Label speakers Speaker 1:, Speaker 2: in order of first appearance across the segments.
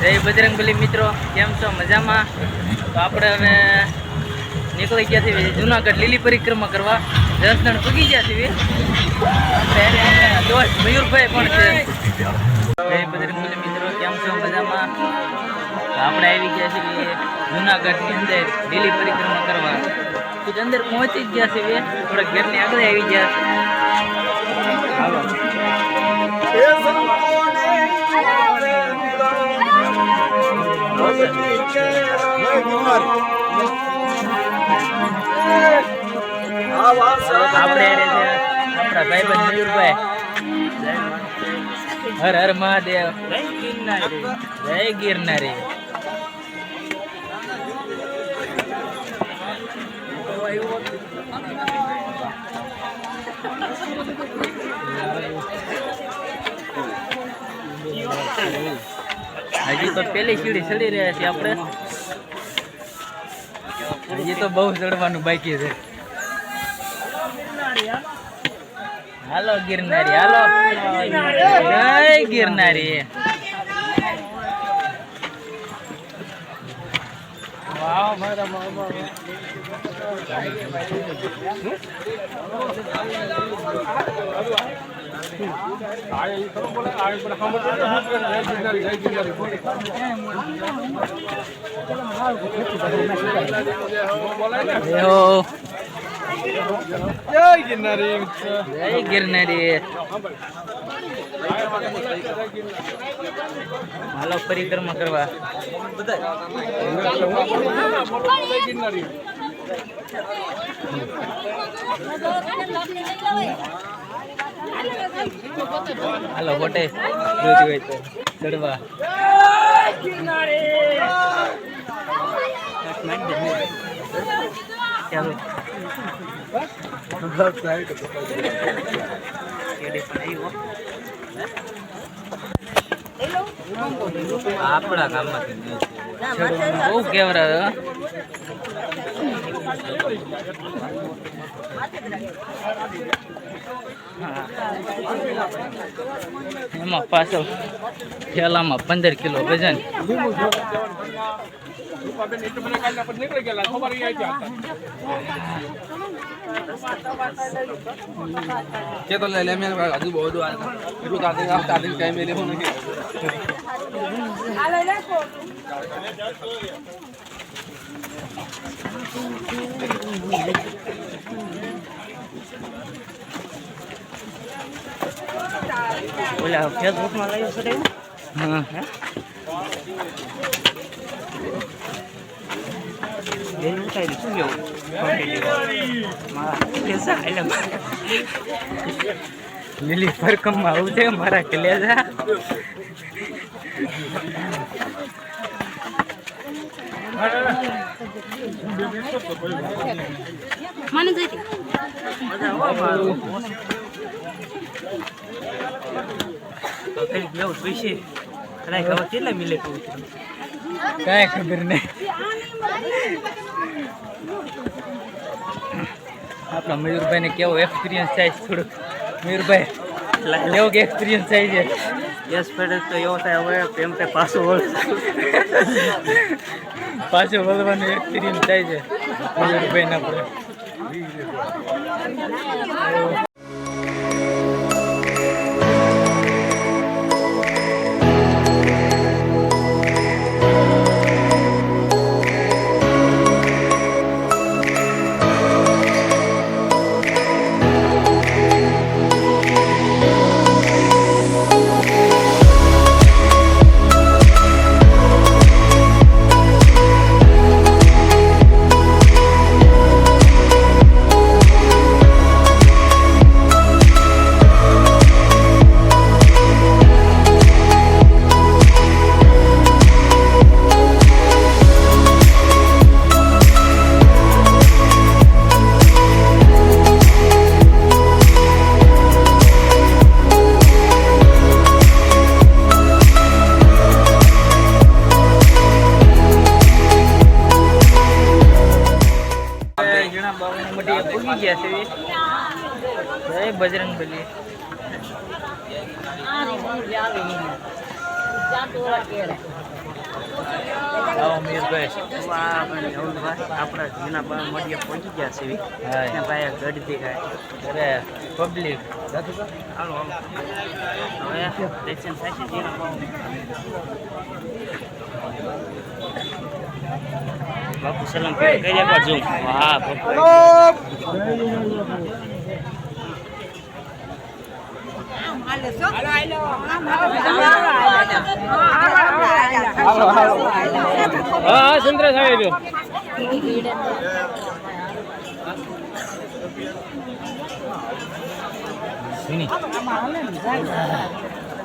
Speaker 1: જય બજરંગબલી મિત્રો, કેમ છો? મજામાં? તો આપણે હવે નીકળી ગયા છીએ જુનાગઢ લીલી પરિક્રમા કરવા. 10 જણ પૂગી ગયા છીએ. દોસ્ત મયુરભાઈ પણ છે. જય બજરંગબલી મિત્રો, કેમ છો? મજામાં? તો આપણે આવી ગયા છીએ જુનાગઢની અંદર લીલી પરિક્રમા કરવા. કુછ અંદર પહોંચી જ ગયા છીએ, થોડા ઘરની આગળ આવી ગયા છે. હાલો આપણે આપણા ભાઈબંધ મયુરભાઈ. હર હર મહાદેવ. જય ગિરનારી. હજી તો પેલી સીડી ચડી રહ્યા છીએ આપણે. હજી તો બહુ ચડવાનું બાકી છે. હાલો ગિરનારી, હાલો. જય ગિરનારી. વાહ મારા મામા. જય ગિરનારી. જય ગિરનારી. હાલો પરિક્રમા કરવા. હાલો હોટે જોતી હોય તો ચડવા. ચાલો આપણા ગામમાં બહુ કેવરા. એમાં પાછળ થેલામાં 15 કિલો વજન.
Speaker 2: તો લે લે મેં હજુ બહુ દો એટલું તાતી ટાઈમે લેવું નથી.
Speaker 1: ઓલા ફેસબુકમાં લાવ્યો છે. હા શું કેવું લીલી પરિક્રમા આવું છે મારા કલેજા. મને જોઈતી તો કઈ બેવ જોઈશે. કઈ ખબર કેટલા મિલે કઈ ખબર નહીં. આપણા મયુરભાઈ ને કેવો એક્સપિરિયન્સ થાય છે થોડુંક. મયુરભાઈ કેવો એક્સપિરિયન્સ થાય છે? એક્સપિરિયન્સ તો એવો થાય હવે એમ કે પાછું વળવાનું એક્સપિરિયન્સ થાય છે મયુરભાઈ ના આપણે. જય બજરંગબલી. આવો મયુરભાઈ.
Speaker 3: આપણા જૂના મઢિયા પહોંચી ગયા છે
Speaker 1: હા
Speaker 3: ભાઈ ગઢથી ખાય
Speaker 1: અરે પબ્લિક
Speaker 3: હાલો હવે દર્શન થાય છે જીના બાપુ સલામ કરી પાડજો વાહ બાપુ
Speaker 2: હા સુંદર સાહેબ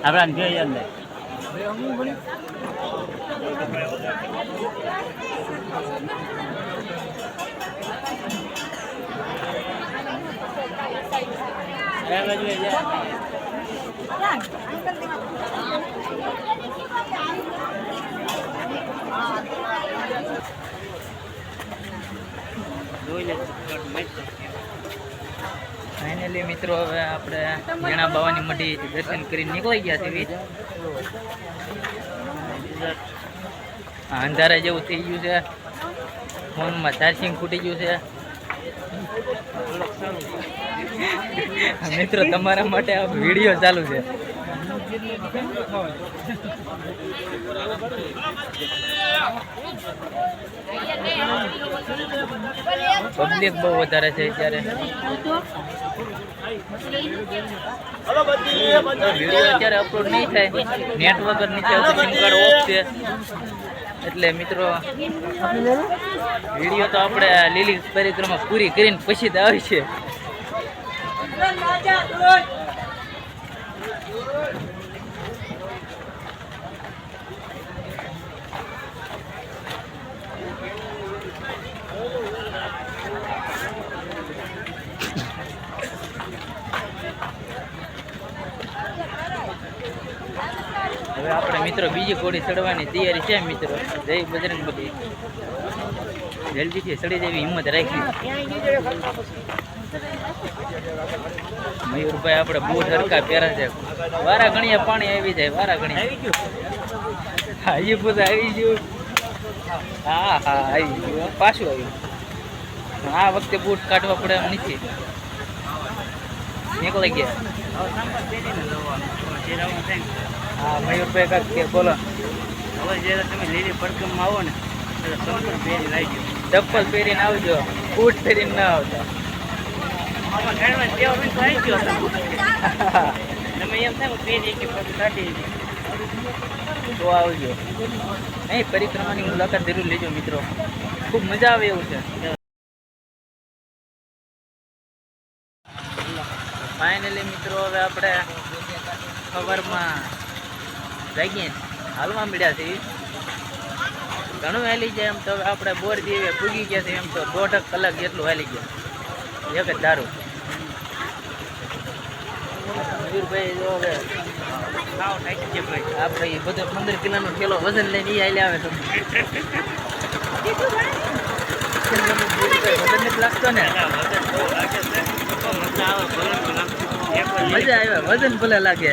Speaker 3: આપણા જોઈએ અંદર
Speaker 1: ફાઇનલી મિત્રો હવે આપણે ઝીણા બાવાની મઢી દર્શન કરીને નીકળી ગયા છીએ. અંધારા જેવું થઈ ગયું છે, ફોનમાં ચાર્જિંગ ખૂટી ગયું છે. મિત્રો તમારા માટે આ વિડીયો ચાલુ છે. પબ્લિક બહુ વધારે છે અત્યારે. વિડીયો અત્યારે અપલોડ નહીં થાય, નેટ વગર નીચે સિમ કાર્ડ ઓફ છે. એટલે મિત્રો વિડીયો તો આપણે લીલી પરિક્રમા પૂરી કરીને પછી જ આવી છે. હવે આપણે મિત્રો બીજી ઘોડી ચડવાની તૈયારી છે. મિત્રો જય બજરંગબલી, જલ્દીથી ચડી જેવી હિંમત રાખી. મયુરભાઈ આપણે બહુ સરખા પહેરા છે. વારા ઘણીએ પાણી આવી જાય, વારા ઘણી હજી પૂછા આવી ગયું. હા હા આવી ગયું, પાછું આવ્યું. આ વખતે બૂટ કાઢવા પડે એમ નથી. નીકળી ગયા. હા મયુરભાઈ કાંક કે બોલો.
Speaker 3: હવે જ્યારે તમે લીલી પડકમમાં આવો ને ત્યારે સંપૂર્ણ પહેરી લાવજો,
Speaker 1: ચપ્પલ પહેરીને આવજો, બૂટ પહેરીને ના આવતા.
Speaker 3: તમે એમ થાય પહેરી કે પછી કાઢી
Speaker 1: તો આવજો. નહીં, પરિક્રમાની મુલાકાત જરૂર લેજો મિત્રો, ખૂબ મજા આવે એવું છે. ફાઇનલી મિત્રો હવે આપણે સવારમાં જાગીએ હાલવા મળ્યા છીએ. ઘણું હાલી જાય એમ તો હવે આપણે બોર દેવે પૂગી ગયા છે. એમ તો 1.5 કલાક જેટલું હાલી ગયા એક જ દારૂ. મયુરભાઈ જો હવે આપણે એ બધો 15 કિલોનો થેલો વજન લઈને એ હાલે આવે. વજન નથી લાગતો ને, મજા આવે. વજન ભલે લાગે.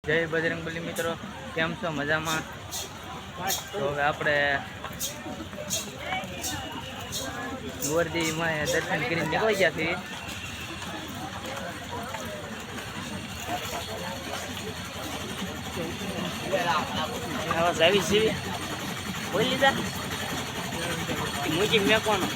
Speaker 1: જય બજરંગબલી મિત્રો, કેમ છો? મજામાં? તો હવે આપણે ગોરદીમાં દર્શન કરીને નીકળી ગયા છીએ.
Speaker 3: આવા જાવી સીવી બોલી લીધા મૂકી મેકવાનો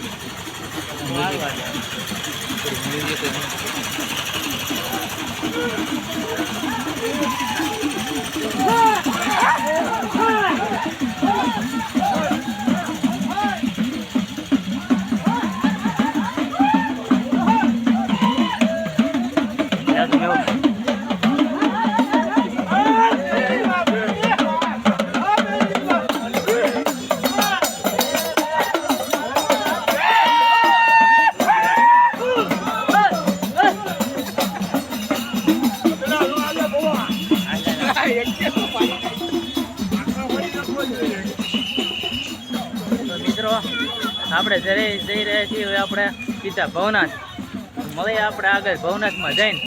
Speaker 1: મિત્રો આપણે જઈ રહ્યા છીએ હવે આપણે સીધા ભવનાથ મળીએ આપણે આગળ ભવનાથમાં જઈને